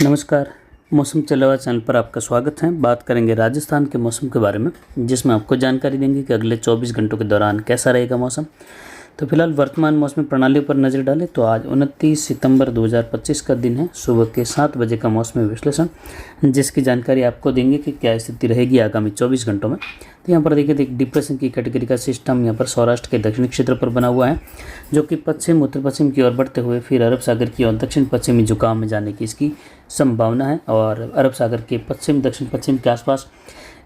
नमस्कार। मौसम चला हुआ चैनल पर आपका स्वागत है। बात करेंगे राजस्थान के मौसम के बारे में, जिसमें आपको जानकारी देंगे कि अगले 24 घंटों के दौरान कैसा रहेगा मौसम। तो फिलहाल वर्तमान मौसम प्रणाली पर नज़र डालें तो आज 29 सितंबर 2025 का दिन है। सुबह के 7 बजे का मौसमी विश्लेषण, जिसकी जानकारी आपको देंगे कि क्या स्थिति रहेगी आगामी 24 घंटों में। तो यहाँ पर देखिए एक डिप्रेशन की कैटेगरी का सिस्टम यहाँ पर सौराष्ट्र के दक्षिणी क्षेत्र पर बना हुआ है, जो कि पश्चिम उत्तर पश्चिम की ओर बढ़ते हुए फिर अरब सागर की ओर दक्षिण पश्चिमी झुकाव में जाने की इसकी संभावना है। और अरब सागर के पश्चिम दक्षिण पश्चिम के आसपास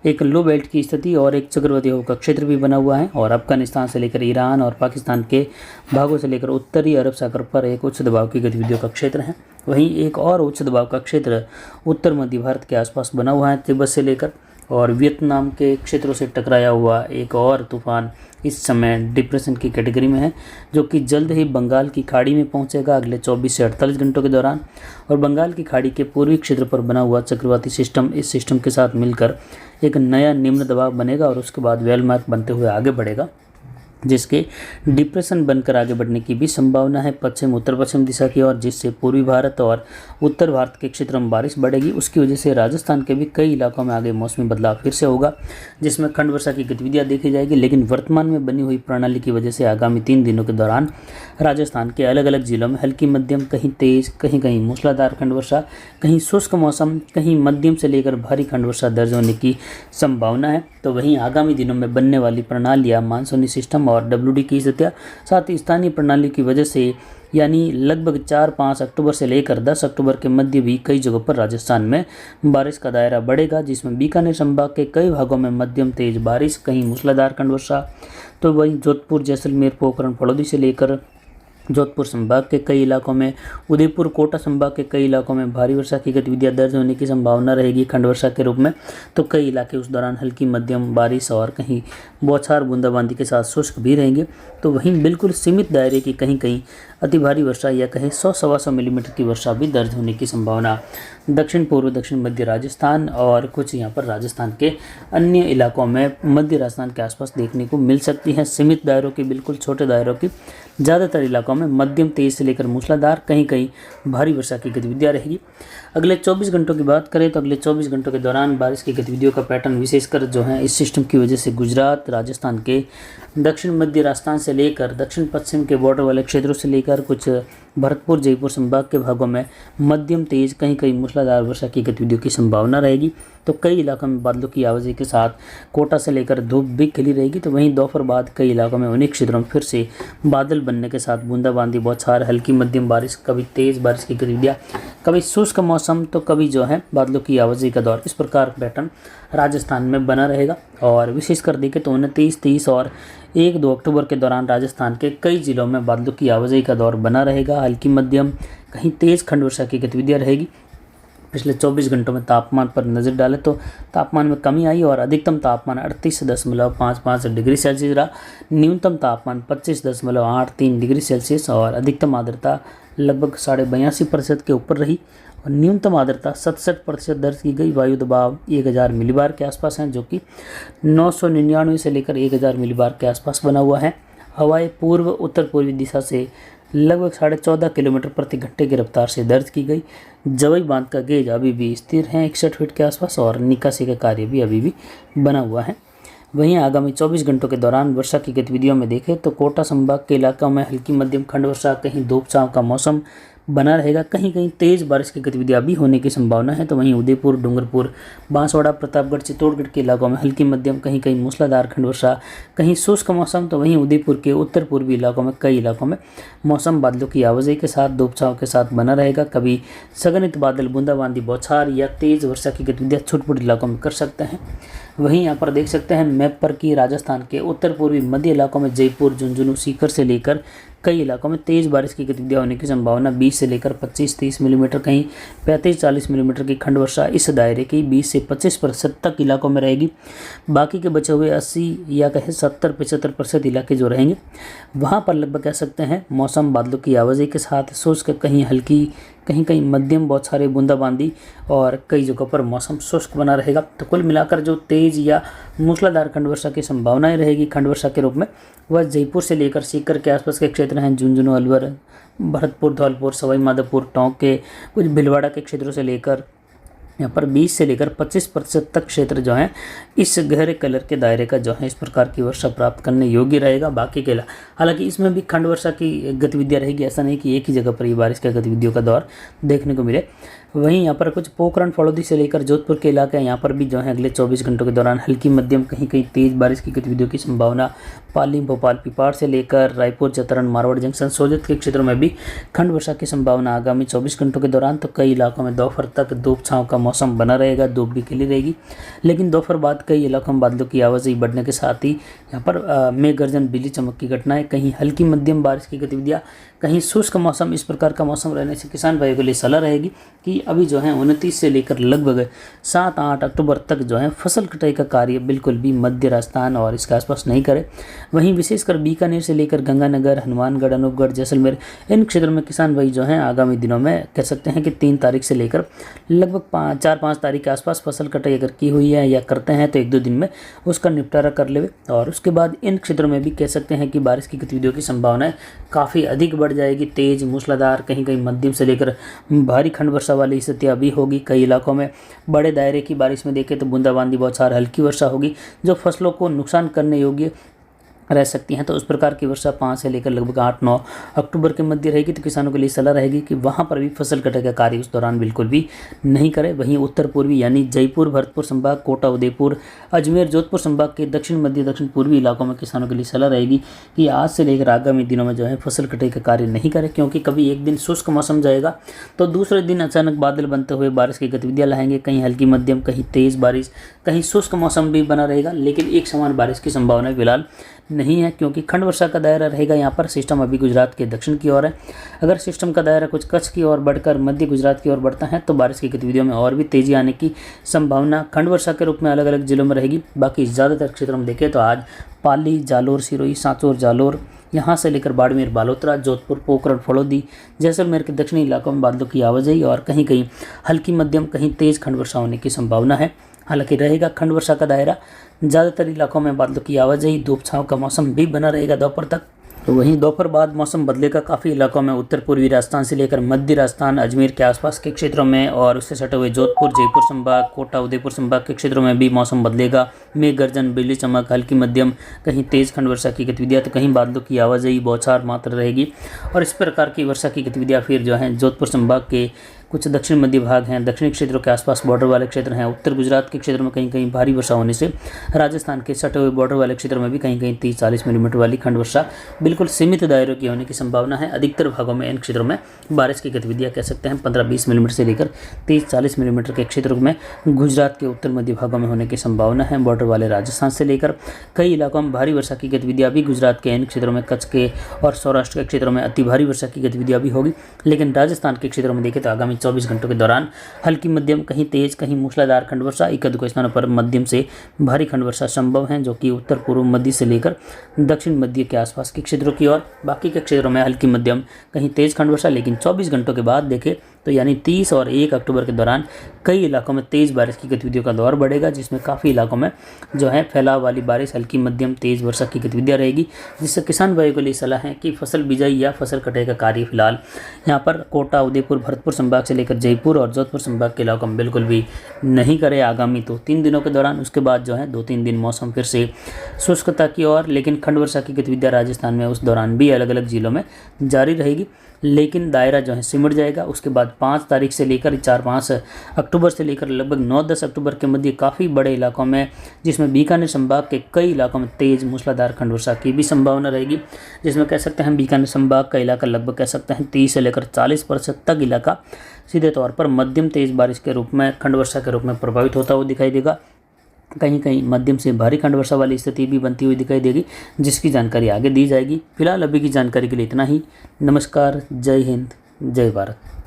एक लो बेल्ट की स्थिति और एक चक्रवाती हवा का क्षेत्र भी बना हुआ है। और अफगानिस्तान से लेकर ईरान और पाकिस्तान के भागों से लेकर उत्तरी अरब सागर पर एक उच्च दबाव की गतिविधियों का क्षेत्र है। वहीं एक और उच्च दबाव का क्षेत्र उत्तर मध्य भारत के आसपास बना हुआ है, तिब्बत से लेकर और वियतनाम के क्षेत्रों से टकराया हुआ एक और तूफान इस समय डिप्रेशन की कैटेगरी में है, जो कि जल्द ही बंगाल की खाड़ी में पहुंचेगा अगले 24 से 48 घंटों के दौरान। और बंगाल की खाड़ी के पूर्वी क्षेत्र पर बना हुआ चक्रवाती सिस्टम इस सिस्टम के साथ मिलकर एक नया निम्न दबाव बनेगा और उसके बाद वेलमार्क बनते हुए आगे बढ़ेगा, जिसके डिप्रेशन बनकर आगे बढ़ने की भी संभावना है पश्चिम उत्तर पश्चिम दिशा की ओर, जिससे पूर्वी भारत और उत्तर भारत के क्षेत्र में बारिश बढ़ेगी। उसकी वजह से राजस्थान के भी कई इलाकों में आगे मौसमी बदलाव फिर से होगा, जिसमें खंड वर्षा की गतिविधियां देखी जाएगी। लेकिन वर्तमान में बनी हुई प्रणाली की वजह से आगामी 3 दिनों के दौरान राजस्थान के अलग अलग जिलों में हल्की मध्यम, कहीं तेज, कहीं कहीं मूसलाधार खंड वर्षा, कहीं शुष्क मौसम, कहीं मध्यम से लेकर भारी खंड वर्षा दर्ज होने की संभावना है। तो वहीं आगामी दिनों में बनने वाली प्रणालियाँ, मानसूनी सिस्टम और WD की स्थितियाँ, साथ ही स्थानीय प्रणाली की वजह से यानी लगभग 4-5 अक्टूबर से लेकर 10 अक्टूबर के मध्य भी कई जगहों पर राजस्थान में बारिश का दायरा बढ़ेगा, जिसमें बीकानेर संभाग के कई भागों में मध्यम तेज बारिश, कहीं मूसलाधार खंड वर्षा। तो वहीं जोधपुर, जैसलमेर, पोखरण, फड़ौदी से लेकर जोधपुर संभाग के कई इलाकों में, उदयपुर, कोटा संभाग के कई इलाकों में भारी वर्षा की गतिविधियां दर्ज होने की संभावना रहेगी खंड वर्षा के रूप में। तो कई इलाके उस दौरान हल्की मध्यम बारिश और कहीं बौछार बूंदाबांदी के साथ शुष्क भी रहेंगे। तो वहीं बिल्कुल सीमित दायरे की कहीं कहीं अति भारी वर्षा या कहीं 100-125 मिलीमीटर की वर्षा भी दर्ज होने की संभावना दक्षिण पूर्व दक्षिण मध्य राजस्थान और कुछ यहाँ पर राजस्थान के अन्य इलाकों में मध्य राजस्थान के आसपास देखने को मिल सकती है। सीमित दायरों की, बिल्कुल छोटे दायरों की, ज़्यादातर इलाकों में मध्यम तेज से लेकर मूसलाधार, कहीं कहीं भारी वर्षा की गतिविधियाँ रहेगी। अगले 24 घंटों की बात करें तो अगले 24 घंटों के दौरान बारिश की गतिविधियों का पैटर्न विशेषकर जो है इस सिस्टम की वजह से गुजरात, राजस्थान के दक्षिण मध्य राजस्थान से लेकर दक्षिण पश्चिम के बॉर्डर वाले क्षेत्रों से लेकर कुछ भरतपुर, जयपुर संभाग के भागों में मध्यम तेज, कहीं कहीं मूसलाधार वर्षा की गतिविधियों की संभावना रहेगी। तो कई इलाकों में बादलों की आवाजाही के साथ कोटा से लेकर धूप भी खिली रहेगी। तो वहीं दोपहर बाद कई इलाकों में उन्हीं क्षेत्रों में फिर से बादल बनने के साथ बूंदाबांदी, बौछार, हल्की मध्यम बारिश, कभी तेज बारिश की गतिविधियाँ, कभी शुष्क मौसम, तो कभी जो है बादलों की आवाजाही का दौर। इस प्रकार पैटर्न राजस्थान में बना रहेगा। और विशेषकर देखें तो 29, 30 और 1-2 अक्टूबर के दौरान राजस्थान के कई जिलों में बादलों की आवाजाही का दौर बना रहेगा। हल्की मध्यम, कहीं तेज खंड वर्षा की गतिविधियाँ रहेगी। पिछले 24 घंटों में तापमान पर नज़र डालें तो तापमान में कमी आई और अधिकतम तापमान 38.55 डिग्री सेल्सियस रहा। न्यूनतम तापमान 25.83 डिग्री सेल्सियस और अधिकतम आर्द्रता लगभग 82.5% के ऊपर रही और न्यूनतम आर्द्रता 67% दर्ज की गई। वायु दबाव 1000 मिलीबार के आसपास है, जो कि 999 से लेकर 1000 मिलीबार के आसपास बना हुआ है। हवाएं पूर्व उत्तर पूर्वी दिशा से लगभग 14.5 किलोमीटर प्रति घंटे की रफ्तार से दर्ज की गई। जवई बांध का गेज अभी भी स्थिर है 61 फीट के आसपास और निकासी का कार्य भी अभी भी बना हुआ है। वहीं आगामी 24 घंटों के दौरान वर्षा की गतिविधियों में देखें तो कोटा संभाग के इलाकों में हल्की मध्यम खंड वर्षा, कहीं धूप छांव का मौसम बना रहेगा, कहीं कहीं तेज बारिश की गतिविधियां भी होने की संभावना है। तो वहीं उदयपुर, डूंगरपुर, बांसवाड़ा, प्रतापगढ़, चित्तौड़गढ़ के इलाकों में हल्की मध्यम, कहीं कहीं मूसलाधार खंड वर्षा, कहीं शुष्क मौसम। तो वहीं उदयपुर के उत्तर पूर्वी इलाकों में कई इलाकों में मौसम बादलों की आवाजाही के साथ, धूप छांव के साथ बना रहेगा। कभी सघनित बादल, बूंदाबांदी, बौछार या तेज वर्षा की गतिविधियां छोटे-छोटे इलाकों में कर सकते हैं। वहीं यहाँ पर देख सकते हैं मैप पर कि राजस्थान के उत्तर पूर्वी मध्य इलाकों में जयपुर, झुंझुनू, सीकर से लेकर कई इलाकों में तेज बारिश की गतिविधियां होने की संभावना 20 से लेकर 25-30 मिलीमीटर, कहीं 35-40 मिलीमीटर की खंड वर्षा इस दायरे की 20 से 25% तक इलाकों में रहेगी। बाकी के बचे हुए 80 या कहें 70-75% इलाके जो रहेंगे वहाँ पर लगभग कह सकते हैं मौसम बादलों की आवाजाही के साथ शुष्क, कहीं हल्की कहीं कहीं मध्यम बौछारें बूंदाबांदी और कई जगहों पर मौसम शुष्क बना रहेगा। तो कुल मिलाकर जो तेज या मूसलाधार खंड वर्षा की संभावनाएं रहेगी खंड वर्षा के रूप में, वह जयपुर से लेकर सीकर के आसपास के क्षेत्र हैं, झुंझुनू, अलवर, भरतपुर, धौलपुर, सवाई माधोपुर, टोंक के कुछ भीलवाड़ा के क्षेत्रों से लेकर यहाँ पर 20 से लेकर 25% तक क्षेत्र जो है इस गहरे कलर के दायरे का जो है इस प्रकार की वर्षा प्राप्त करने योग्य रहेगा। बाकी के हालांकि इसमें भी खंड वर्षा की गतिविधियाँ रहेगी, ऐसा नहीं कि एक ही जगह पर ये बारिश की गतिविधियों का दौर देखने को मिले। वहीं यहाँ पर कुछ पोखरण, फड़ौदी से लेकर जोधपुर के इलाके यहाँ पर भी जो है अगले 24 घंटों के दौरान हल्की मध्यम कहीं कहीं तेज बारिश की गतिविधियों की संभावना। पाली, भोपाल, पिपाड़ से लेकर रायपुर, चतरन, मारवाड़ जंक्शन, सोजत के क्षेत्रों में भी खंड वर्षा की संभावना आगामी 24 घंटों के दौरान। तो कई इलाकों में दोपहर तक धूप छांव का मौसम बना रहेगा, धूप भी खिली रहेगी, लेकिन दोपहर बाद कई इलाकों में बादलों की आवाजाही बढ़ने के साथ ही यहाँ पर मेघ गर्जन, बिजली चमक की घटनाएं, कहीं हल्की मध्यम बारिश की गतिविधियाँ, कहीं शुष्क मौसम, इस प्रकार का मौसम रहने से किसान भाइयों के लिए सलाह रहेगी कि अभी जो है 29 से लेकर लगभग 7-8 अक्टूबर तक जो है फसल कटाई का कार्य बिल्कुल भी मध्य राजस्थान और इसके आसपास नहीं करें। वहीं विशेषकर बीकानेर से लेकर गंगानगर, हनुमानगढ़, अनूपगढ़, जैसलमेर, इन क्षेत्रों में किसान भाई जो हैं आगामी दिनों में कह सकते हैं कि 3 तारीख से लेकर लगभग 4-5 तारीख के आसपास फसल कटाई अगर की हुई है या करते हैं तो 1-2 दिन में उसका निपटारा कर ले, और उसके बाद इन क्षेत्रों में भी कह सकते हैं कि बारिश की गतिविधियों की संभावनाएं काफ़ी अधिक बढ़ जाएगी। तेज, मूसलाधार, कहीं कहीं मध्यम से लेकर भारी खंड वर्षा वाली स्थितियाँ भी होगी। कई इलाकों में बड़े दायरे की बारिश में देखें तो बूंदाबांदी, बौछार, हल्की वर्षा होगी जो फसलों को नुकसान करने योग्य रह सकती हैं। तो उस प्रकार की वर्षा 5 से लेकर लगभग 8-9 अक्टूबर के मध्य रहेगी। तो किसानों के लिए सलाह रहेगी कि वहाँ पर भी फसल कटाई का कार्य उस दौरान बिल्कुल भी नहीं करें। वहीं उत्तर पूर्वी यानी जयपुर, भरतपुर संभाग, कोटा, उदयपुर, अजमेर, जोधपुर संभाग के दक्षिण मध्य दक्षिण पूर्वी इलाकों में किसानों के लिए सलाह रहेगी कि आज से लेकर आगामी दिनों में जो है फसल कटाई का कार्य नहीं करें, क्योंकि कभी एक दिन शुष्क मौसम जाएगा तो दूसरे दिन अचानक बादल बनते हुए बारिश की गतिविधियाँ लाएंगे। कहीं हल्की मध्यम, कहीं तेज बारिश, कहीं शुष्क मौसम भी बना रहेगा, लेकिन एक समान बारिश की संभावना फिलहाल नहीं है, क्योंकि खंड वर्षा का दायरा रहेगा। यहाँ पर सिस्टम अभी गुजरात के दक्षिण की ओर है। अगर सिस्टम का दायरा कुछ कच्छ की ओर बढ़कर मध्य गुजरात की ओर बढ़ता है तो बारिश की गतिविधियों में और भी तेजी आने की संभावना खंड वर्षा के रूप में अलग अलग जिलों में रहेगी। बाकी ज़्यादातर क्षेत्रों में देखें तो आज पाली, जालोर, सिरोही, सांचौर, जालोर, यहाँ से लेकर बाड़मेर, बालोतरा, जोधपुर, पोखरण, फड़ौदी, जैसलमेर के दक्षिणी इलाकों में बादलों की आवाजाही और कहीं कहीं हल्की मध्यम, कहीं तेज खंड वर्षा होने की संभावना है। हालांकि रहेगा खंड वर्षा का दायरा, ज़्यादातर इलाकों में बादलों की आवाजाही, धूप छांव का मौसम भी बना रहेगा दोपहर तक। तो वहीं दोपहर बाद मौसम बदलेगा काफ़ी इलाकों में, उत्तर पूर्वी राजस्थान से लेकर मध्य राजस्थान, अजमेर के आसपास के क्षेत्रों में और उससे सटे हुए जोधपुर, जयपुर संभाग, कोटा, उदयपुर संभाग के क्षेत्रों में भी मौसम बदलेगा। मेघ गर्जन, बिजली चमक, हल्की मध्यम, कहीं तेज खंड वर्षा की गतिविधियाँ, तो कहीं बादलों की आवाजाही, बौछार मात्र रहेगी। और इस प्रकार की वर्षा की गतिविधियाँ फिर जो हैं जोधपुर संभाग के कुछ दक्षिण मध्य भाग हैं, दक्षिणी क्षेत्रों के आसपास बॉर्डर वाले क्षेत्र हैं, उत्तर गुजरात के क्षेत्र में कहीं कहीं भारी वर्षा होने से राजस्थान के सटे हुए बॉर्डर वाले क्षेत्र में भी कहीं कहीं 30-40 मिलीमीटर वाली खंड वर्षा बिल्कुल सीमित दायरों की होने की संभावना है। अधिकतर भागों में इन क्षेत्रों में बारिश की गतिविधियाँ कह सकते हैं 15-20 मिलीमीटर से लेकर 30-40 मिलीमीटर के क्षेत्रों में गुजरात के उत्तर मध्य भागों में होने की संभावना है। बॉर्डर वाले राजस्थान से लेकर कई इलाकों में भारी वर्षा की गतिविधियाँ भी गुजरात के इन क्षेत्रों में, कच्छ के और सौराष्ट्र के क्षेत्रों में अति भारी वर्षा की गतिविधियाँ भी होगी। लेकिन राजस्थान के क्षेत्रों में देखें तो आगामी 24 घंटों के दौरान हल्की मध्यम, कहीं तेज, कहीं मूसलाधार खंड वर्षा, एक-दो स्थानों पर मध्यम से भारी खंड वर्षा संभव है, जो कि उत्तर पूर्व मध्य से लेकर दक्षिण मध्य के आसपास के क्षेत्रों की ओर। बाकी के क्षेत्रों में हल्की मध्यम, कहीं तेज खंड वर्षा। लेकिन 24 घंटों के बाद देखें तो यानी 30 और 1 अक्टूबर के दौरान कई इलाकों में तेज़ बारिश की गतिविधियों का दौर बढ़ेगा, जिसमें काफ़ी इलाकों में जो है फैलाव वाली बारिश, हल्की मध्यम तेज़ वर्षा की गतिविधियाँ रहेगी, जिससे किसान भाइयों के लिए सलाह है कि फसल बिजाई या फसल कटाई का कार्य फिलहाल यहाँ पर कोटा, उदयपुर, भरतपुर संभाग से लेकर जयपुर और जोधपुर संभाग के इलाकों में बिल्कुल भी नहीं करें आगामी 2-3 दिनों के दौरान। उसके बाद जो है 2-3 दिन मौसम फिर से शुष्कता की ओर, लेकिन खंड वर्षा की गतिविधियाँ राजस्थान में उस दौरान भी अलग अलग जिलों में जारी रहेगी, लेकिन दायरा जो है सिमट जाएगा। उसके बाद 5 तारीख से लेकर 4-5 अक्टूबर से लेकर लगभग 9-10 अक्टूबर के मध्य काफ़ी बड़े इलाकों में, जिसमें बीकानेर संभाग के कई इलाकों में तेज़ मूसलाधार खंड वर्षा की भी संभावना रहेगी, जिसमें कह सकते हैं बीकानेर संभाग का इलाका लगभग कह सकते हैं 30 से लेकर 40% तक इलाका सीधे तौर पर मध्यम तेज़ बारिश के रूप में, खंड वर्षा के रूप में प्रभावित होता हुआ दिखाई देगा। कहीं कहीं मध्यम से भारी खंड वर्षा वाली स्थिति भी बनती हुई दिखाई देगी, जिसकी जानकारी आगे दी जाएगी। फिलहाल अभी की जानकारी के लिए इतना ही। नमस्कार, जय हिंद, जय भारत।